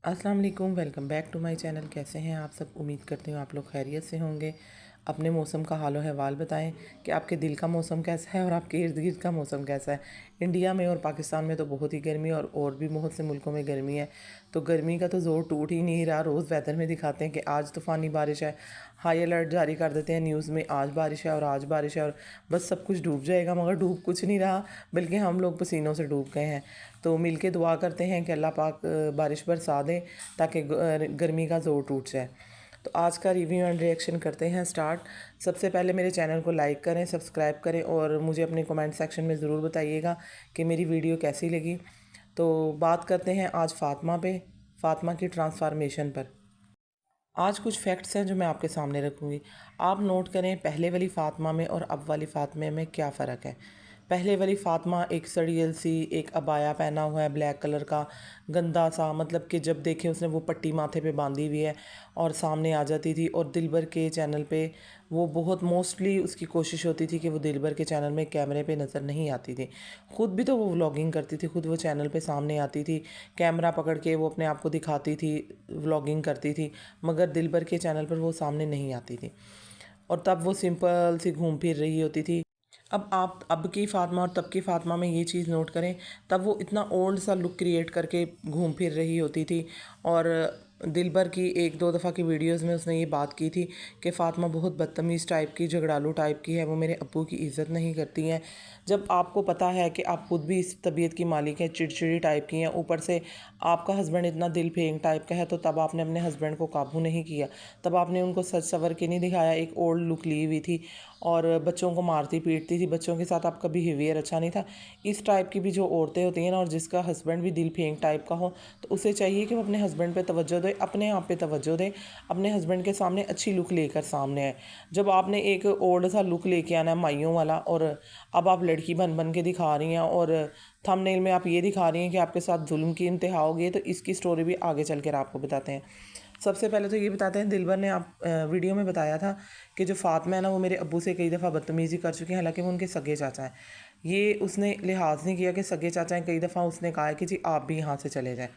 अस्सलाम वालेकुम, welcome back to my channel. कैसे हैं आप सब? उम्मीद करती हूँ आप लोग खैरियत से होंगे। अपने मौसम का हाल अहवाल बताएं कि आपके दिल का मौसम कैसा है और आपके इर्द गिर्द का मौसम कैसा है। इंडिया में और पाकिस्तान में तो बहुत ही गर्मी और भी बहुत से मुल्कों में गर्मी है। तो गर्मी का तो ज़ोर टूट ही नहीं रहा। रोज़ वेदर में दिखाते हैं कि आज तूफ़ानी बारिश है, हाई अलर्ट जारी कर देते हैं न्यूज़ में, आज बारिश है और आज बारिश है और बस सब कुछ डूब जाएगा। मगर डूब कुछ नहीं रहा, बल्कि हम लोग पसीनों से डूब गए हैं। तो मिल के दुआ करते हैं कि अल्लाह पाक बारिश बरसा दे ताकि गर्मी का ज़ोर टूट जाए। तो आज का रिव्यू एंड रिएक्शन करते हैं स्टार्ट। सबसे पहले मेरे चैनल को लाइक करें, सब्सक्राइब करें और मुझे अपने कमेंट सेक्शन में ज़रूर बताइएगा कि मेरी वीडियो कैसी लगी। तो बात करते हैं आज फ़ातिमा की ट्रांसफॉर्मेशन पर। आज कुछ फैक्ट्स हैं जो मैं आपके सामने रखूँगी। आप नोट करें पहले वाली फ़ातिमा में और अब वाली फ़ातिमा में क्या फ़र्क है। पहले वाली फ़ातिमा एक सड़ियल सी एक अबाया पहना हुआ है ब्लैक कलर का, गंदा सा, मतलब कि जब देखे उसने वो पट्टी माथे पे बांधी हुई है और सामने आ जाती थी। और दिलबर के चैनल पे वो बहुत मोस्टली उसकी कोशिश होती थी कि वो दिलबर के चैनल में कैमरे पे नज़र नहीं आती थी। ख़ुद भी तो वो व्लॉगिंग करती थी, ख़ुद वो चैनल पे सामने आती थी, कैमरा पकड़ के वो अपने आप को दिखाती थी, व्लॉगिंग करती थी, मगर दिलबर के चैनल पर वो सामने नहीं आती थी। और तब वो सिंपल सी घूम फिर रही होती थी। अब आप अब की फ़ातिमा और तब की फ़ातिमा में ये चीज़ नोट करें, तब वो इतना ओल्ड सा लुक क्रिएट करके घूम फिर रही होती थी। और दिलबर की एक दो दफ़ा की वीडियोस में उसने ये बात की थी कि फ़ातिमा बहुत बदतमीज़ टाइप की, झगड़ालू टाइप की है, वो मेरे अब्बू की इज़्ज़त नहीं करती हैं। जब आपको पता है कि आप खुद भी इस तबीयत की मालिक हैं, चिड़चिड़ी टाइप की हैं, ऊपर से आपका हस्बैंड इतना दिल फेंक टाइप का है, तो तब आपने अपने हस्बैंड को काबू नहीं किया। तब आपने उनको सच सवर के नहीं दिखाया, एक ओल्ड लुक ली हुई थी और बच्चों को मारती पीटती थी। बच्चों के साथ आपका बिहेवियर अच्छा नहीं था। इस टाइप की भी जो औरतें होती हैं ना, और जिसका हस्बैंड भी दिल फेंक टाइप का हो, तो उसे चाहिए कि वो अपने हस्बैंड पे तवज्जो दे, अपने आप पे तवज्जो दे, अपने हस्बैंड के सामने अच्छी लुक लेकर सामने आए। जब आपने एक ओल्ड सा लुक लेके आना है माइयों वाला, और अब आप लड़की बन बन के दिखा रही हैं और थंबनेल में आप ये दिखा रही हैं कि आपके साथ जुल्म की इंतहा होगी, तो इसकी स्टोरी भी आगे चल कर आपको बताते हैं। सबसे पहले तो ये बताते हैं, दिलबर ने आप वीडियो में बताया था कि जो फ़ातिमा है ना, वो मेरे अब्बू से कई दफ़ा बदतमीज़ी कर चुके हैं, हालांकि वो उनके सगे चाचा हैं। ये उसने लिहाज नहीं किया कि सगे चाचा हैं। कई दफ़ा उसने कहा है कि जी आप भी यहाँ से चले जाएँ।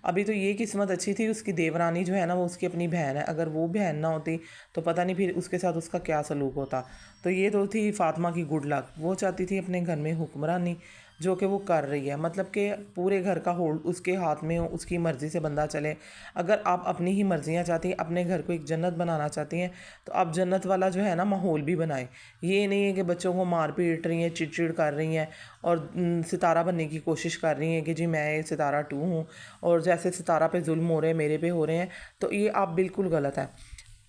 अभी तो ये किस्मत अच्छी थी, उसकी देवरानी जो है ना, वो उसकी अपनी बहन है। अगर वो बहन ना होती तो पता नहीं फिर उसके साथ उसका क्या सलूक होता। तो ये तो थी फ़ातिमा की गुड लक। वो चाहती थी अपने घर में हुक्मरानी, जो कि वो कर रही है, मतलब कि पूरे घर का होल्ड उसके हाथ में हो, उसकी मर्ज़ी से बंदा चले। अगर आप अपनी ही मर्ज़ियाँ चाहती हैं, अपने घर को एक जन्नत बनाना चाहती हैं, तो आप जन्नत वाला जो है ना माहौल भी बनाएं। ये नहीं है कि बच्चों को मार पीट रही हैं, चिड़चिड़ कर रही हैं और सितारा बनने की कोशिश कर रही हैं कि जी मैं सितारा 2 हूँ और जैसे सितारा पे जुल्म हो रहे हैं मेरे पे हो रहे हैं। तो ये आप बिल्कुल गलत है।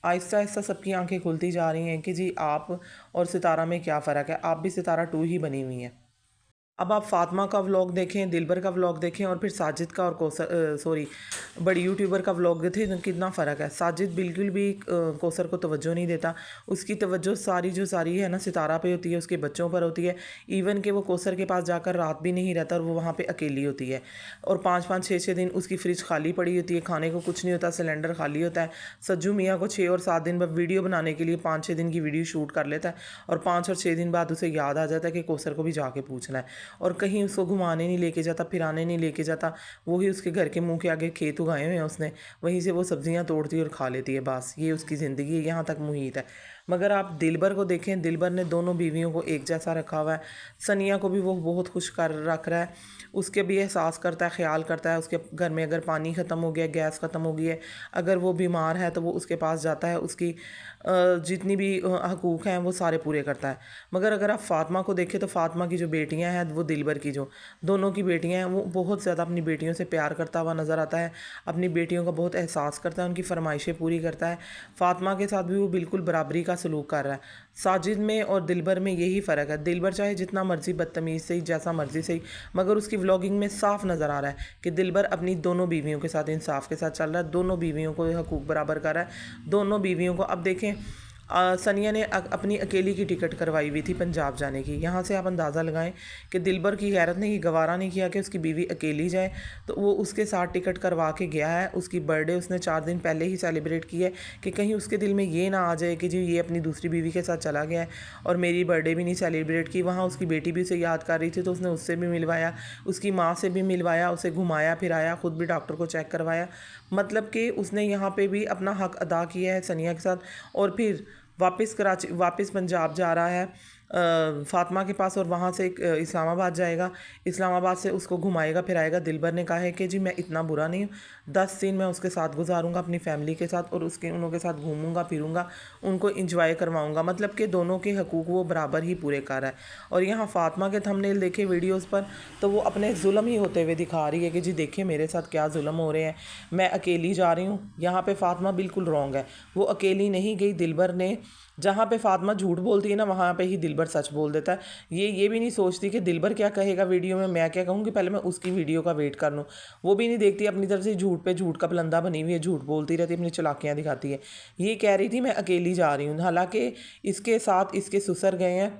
आहिस्ता आहिस्ता सबकी आंखें खुलती जा रही हैं कि जी आप और सितारा में क्या फ़र्क है। आप भी सितारा 2 ही बनी हुई हैं। अब आप फ़ातिमा का व्लॉग देखें, दिलबर का व्लॉग देखें और फिर साजिद का और सॉरी बड़ी यूट्यूबर का व्लॉग देखें, तो कितना फ़र्क है। साजिद बिल्कुल भी कौसर को तवज्जो नहीं देता। उसकी तवज्जो सारी जो सारी है ना सितारा पे होती है, उसके बच्चों पर होती है। इवन कि वो कौसर के पास जाकर रात भी नहीं रहता और वो वहाँ पे अकेली होती है। और 5-5 6-6 दिन उसकी फ्रिज खाली पड़ी होती है, खाने को कुछ नहीं होता, सिलेंडर खाली होता है। सज्जू मियाँ को 6 और 7 दिन बाद वीडियो बनाने के लिए 5-6 दिन की वीडियो शूट कर लेता है और 5 और 6 दिन बाद उसे याद आ जाता है कि कौसर को भी जाके पूछना है। और कहीं उसको घुमाने नहीं लेके जाता, फिराने नहीं लेके जाता। वही उसके घर के मुंह के आगे खेत उगाए हुए हैं उसने, वहीं से वो सब्जियां तोड़ती है और खा लेती है। बस ये उसकी ज़िंदगी है, यहाँ तक मुहित है। मगर आप दिलबर को देखें, दिलबर ने दोनों बीवियों को एक जैसा रखा हुआ है। सनिया को भी वो बहुत खुश कर रख रहा है। उसके भी एहसास करता है, ख्याल करता है। उसके घर में अगर पानी ख़त्म हो गया, गैस ख़त्म हो गई है, अगर वो बीमार है तो वो उसके पास जाता है, उसकी जितनी भी हकूक़ हैं वो सारे पूरे करता है। मगर अगर आप फ़ातिमा को देखें तो फ़ातिमा की जो बेटियां हैं, वो दिलबर की जो दोनों की बेटियां हैं, वो बहुत ज़्यादा अपनी बेटियों से प्यार करता हुआ नज़र आता है। अपनी बेटियों का बहुत एहसास करता है, उनकी फरमाइशें पूरी करता है। फ़ातिमा के साथ भी वो बिल्कुल बराबरी का सलूक कर रहा है। साजिद में और दिलबर में यही फ़र्क है। दिलबर चाहे जितना मर्ज़ी बदतमीज़ से ही, जैसा मर्ज़ी से ही, मगर उसकी व्लॉगिंग में साफ नज़र आ रहा है कि दिलबर अपनी दोनों बीवियों के साथ इंसाफ के साथ चल रहा है, दोनों बीवियों को हकूक़ बराबर कर रहा है, दोनों बीवियों को। अब देखें, सनिया ने अपनी अकेली की टिकट करवाई हुई थी पंजाब जाने की। यहाँ से आप अंदाज़ा लगाएं कि दिलबर की गैरत ने ये गवारा नहीं किया कि उसकी बीवी अकेली जाए, तो वो उसके साथ टिकट करवा के गया है। उसकी बर्थडे उसने 4 दिन पहले ही सेलिब्रेट की है कि कहीं उसके दिल में ये ना आ जाए कि जी ये अपनी दूसरी बीवी के साथ चला गया है और मेरी बर्थडे भी नहीं सेलिब्रेट की। वहाँ उसकी बेटी भी उसे याद कर रही थी तो उसने उससे भी मिलवाया, उसकी माँ से भी मिलवाया, उसे घुमाया फिराया, ख़ुद भी डॉक्टर को चेक करवाया। मतलब कि उसने यहाँ पे भी अपना हक अदा किया है सनिया के साथ। और फिर वापस पंजाब जा रहा है फ़ातिमा के पास और वहाँ से इस्लामाबाद जाएगा। इस्लामाबाद से उसको घुमाएगा फिराएगा। दिलबर ने कहा है कि जी मैं इतना बुरा नहीं हूँ, 10 दिन मैं उसके साथ गुजारूंगा अपनी फैमिली के साथ और उनके साथ घूमूंगा फिरूंगा, उनको इंजॉय करवाऊंगा। मतलब कि दोनों के हकूक़ वो बराबर ही पूरे कर रहा है। और यहाँ फ़ातिमा के थंबनेल देखे वीडियोज़ पर तो वो अपने जुल्म ही होते हुए दिखा रही है कि जी देखिए मेरे साथ क्या जुल्म हो रहे हैं, मैं अकेली जा रही हूँ। यहाँ पर फ़ातिमा बिल्कुल रॉन्ग है, वो अकेली नहीं गई। दिलबर ने, जहाँ पे फ़ातिमा झूठ बोलती है ना वहाँ पे ही दिलबर सच बोल देता है। ये भी नहीं सोचती कि दिलबर क्या कहेगा वीडियो में, मैं क्या कहूँगी, पहले मैं उसकी वीडियो का वेट कर लूँ। वो भी नहीं देखती, अपनी तरफ से झूठ पे झूठ का पलंदा बनी हुई है, झूठ बोलती रहती है, अपनी चालाकियाँ दिखाती है। ये कह रही थी मैं अकेली जा रही हूँ, हालांकि इसके साथ इसके ससुर गए हैं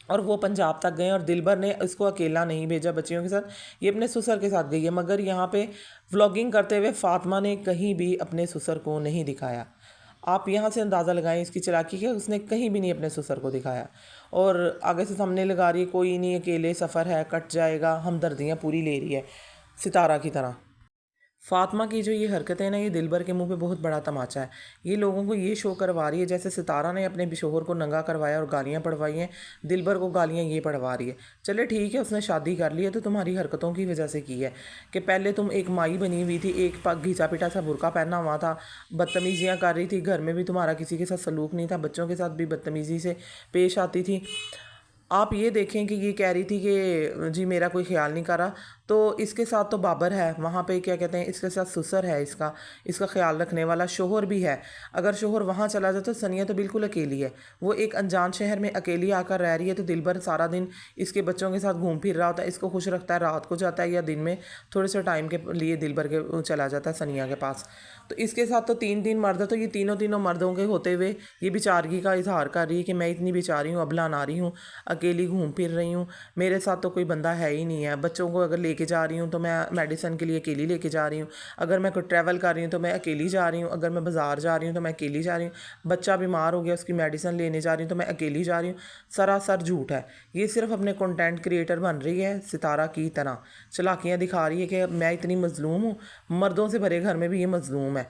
और वो पंजाब तक गए और दिलबर ने इसको अकेला नहीं भेजा बच्चियों के साथ, ये अपने ससुर के साथ गई है। मगर यहाँ पे व्लॉगिंग करते हुए फ़ातिमा ने कहीं भी अपने ससुर को नहीं दिखाया। आप यहाँ से अंदाज़ा लगाएं इसकी चालाकी कि उसने कहीं भी नहीं अपने ससुर को दिखाया। और आगे से सामने लगा रही है कोई नहीं, अकेले सफ़र है, कट जाएगा, हमदर्दियाँ पूरी ले रही है सितारा की तरह। फ़ातिमा की जो ये हरकतें हैं ना, ये दिलबर के मुंह पे बहुत बड़ा तमाचा है। ये लोगों को ये शो करवा रही है जैसे सितारा ने अपने शोहर को नंगा करवाया और गालियाँ पढ़वाई हैं, दिलबर को गालियाँ ये पढ़वा रही है। चले ठीक है, उसने शादी कर ली है तो तुम्हारी हरकतों की वजह से की है कि पहले तुम एक माई बनी हुई थी, एक घिसा पिटा सा बुरका पहना हुआ था, बदतमीज़ियाँ कर रही थी, घर में भी तुम्हारा किसी के साथ सलूक नहीं था, बच्चों के साथ भी बदतमीज़ी से पेश आती थी। आप ये देखें कि ये कह रही थी कि जी मेरा कोई ख्याल नहीं कर रहा, तो इसके साथ तो बाबर है वहाँ पे, क्या कहते हैं, इसके साथ ससुर है, इसका ख्याल रखने वाला शोहर भी है। अगर शोहर वहाँ चला जाए तो सनिया तो बिल्कुल अकेली है, वो एक अनजान शहर में अकेली आकर रह रही है। तो दिलबर सारा दिन इसके बच्चों के साथ घूम फिर रहा होता है, इसको खुश रखता है, रात को जाता है या दिन में थोड़े से टाइम के लिए दिलबर के चला जाता है सनिया के पास। तो इसके साथ तो 3 मर्द है, तो ये तीनों मर्दों के होते हुए ये बेचारगी का इजहार कर रही है कि मैं इतनी बेचारी हूँ, अबला नारी हूँ, अकेली घूम फिर रही हूँ, मेरे साथ तो कोई बंदा है ही नहीं है। बच्चों को अगर लेके जा रही हूँ तो मैं मेडिसिन के लिए अकेली लेके जा रही हूँ, अगर मैं कोई ट्रैवल कर रही हूँ तो मैं अकेली जा रही हूँ, अगर मैं बाज़ार जा रही हूँ तो मैं अकेली जा रही हूँ, बच्चा बीमार हो गया उसकी मेडिसिन लेने जा रही हूँ तो मैं अकेली जा रही हूँ। सरासर झूठ है। ये सिर्फ अपने कंटेंट क्रिएटर बन रही है सितारा की तरह, चालाकियाँ दिखा रही है कि मैं इतनी मज़लूम हूँ, मर्दों से भरे घर में भी ये मज़लूम है।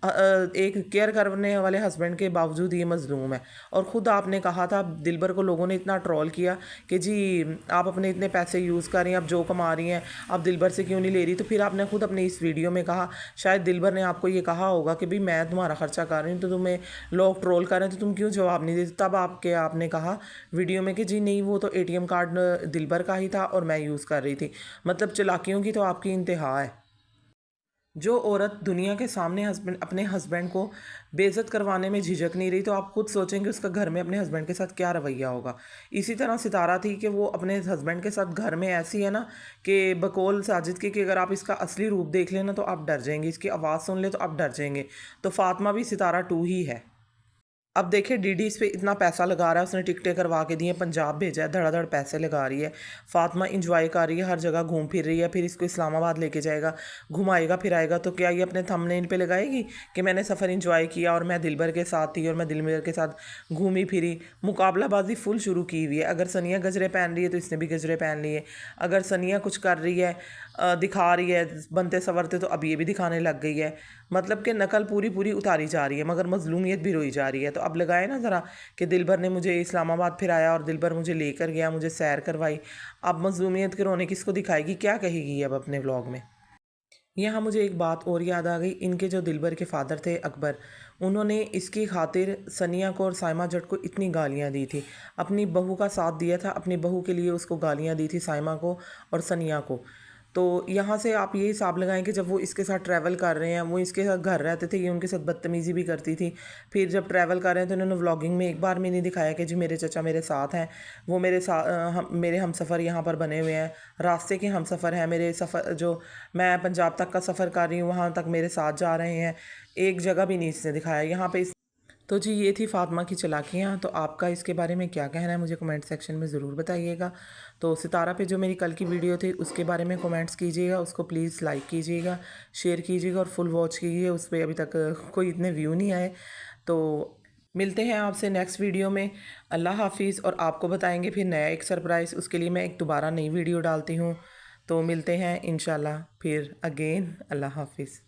एक केयर करने वाले हस्बैंड के बावजूद ये मज़लूम है। और ख़ुद आपने कहा था, दिलबर को लोगों ने इतना ट्रोल किया कि जी आप अपने इतने पैसे यूज़ कर रही हैं, आप जो कमा रही हैं आप दिलबर से क्यों नहीं ले रही। तो फिर आपने ख़ुद अपने इस वीडियो में कहा, शायद दिलबर ने आपको ये कहा होगा कि भाई मैं तुम्हारा ख़र्चा कर रही हूँ तो तुम्हें लोग ट्रोल कर रहे हैं तो तुम क्यों जवाब नहीं देती। तब आपने कहा वीडियो में कि जी नहीं वो तो ATM कार्ड दिलबर का ही था और मैं यूज़ कर रही थी। मतलब चालाकियों की तो आपकी इंतहा है। जो औरत दुनिया के सामने अपने हस्बैंड को बेइज्जत करवाने में झिझक नहीं रही, तो आप खुद सोचेंगे उसका घर में अपने हस्बैंड के साथ क्या रवैया होगा। इसी तरह सितारा थी कि वो अपने हस्बैंड के साथ घर में ऐसी है ना कि बकौल साजिद के कि अगर आप इसका असली रूप देख लेना तो आप डर जाएंगे, इसकी आवाज़ सुन ले तो आप डर जाएंगे। तो फ़ातिमा भी सितारा 2 ही है। अब देखिए डीडी इस पे इतना पैसा लगा रहा है, उसने टिकटें करवा के दी हैं, पंजाब भेजा है, धड़ाधड़ पैसे लगा रही है। फ़ातिमा इंजॉय कर रही है, हर जगह घूम फिर रही है, फिर इसको इस्लामाबाद लेके जाएगा, घुमाएगा फिराएगा। तो क्या ये अपने थंबनेल पे लगाएगी कि मैंने सफ़र इंजॉय किया और मैं दिलबर के साथ थी और मैं दिलबर के साथ घूमी फिरी। मुकाबलाबाजी फुल शुरू की हुई है। अगर सनिया गजरे पहन रही है तो इसने भी गजरे पहन लिए, अगर सनिया कुछ कर रही है दिखा रही है बनते सवरते तो अब ये भी दिखाने लग गई है। मतलब कि नकल पूरी पूरी उतारी जा रही है मगर मजलूमियत भी रोई जा रही है। तो अब लगाए ना ज़रा कि दिलबर ने मुझे इस्लामाबाद फिराया और दिलबर मुझे लेकर गया, मुझे सैर करवाई। अब मजलूमियत के रोने किसको दिखाएगी, क्या कहेगी अब अपने व्लॉग में। यहाँ मुझे एक बात और याद आ गई, इनके जो दिलबर के फादर थे अकबर, उन्होंने इसकी खातिर सनिया को और साइमा जट को इतनी गालियाँ दी थी। अपनी बहू का साथ दिया था, अपनी बहू के लिए उसको गालियाँ दी थी साइमा को और सनिया को। तो यहाँ से आप ये हिसाब लगाएं कि जब वो इसके साथ ट्रैवल कर रहे हैं, वो इसके साथ घर रहते थे, ये उनके साथ बदतमीज़ी भी करती थी। फिर जब ट्रैवल कर रहे हैं तो इन्होंने व्लॉगिंग में एक बार में नहीं दिखाया कि जी मेरे चचा मेरे साथ हैं, वो मेरे साथ मेरे हम सफ़र यहाँ पर बने हुए हैं, रास्ते के हम सफ़र हैं, मेरे सफ़र जो मैं पंजाब तक का सफ़र कर रही हूँ वहाँ तक मेरे साथ जा रहे हैं, एक जगह भी नहीं इसने दिखाया। यहाँ पे तो जी ये थी फ़ातिमा की चालाकियाँ। तो आपका इसके बारे में क्या कहना है मुझे कमेंट सेक्शन में ज़रूर बताइएगा। तो सितारा पे जो मेरी कल की वीडियो थी उसके बारे में कमेंट्स कीजिएगा, उसको प्लीज़ लाइक कीजिएगा, शेयर कीजिएगा और फुल वॉच कीजिए। उस पर अभी तक कोई इतने व्यू नहीं आए। तो मिलते हैं आपसे नेक्स्ट वीडियो में। अल्लाह हाफिज़। और आपको बताएंगे फिर नया एक सरप्राइज़, उसके लिए मैं एक दोबारा नई वीडियो डालती हूँ। तो मिलते हैं इंशाल्लाह फिर अगेन। अल्लाह हाफिज़।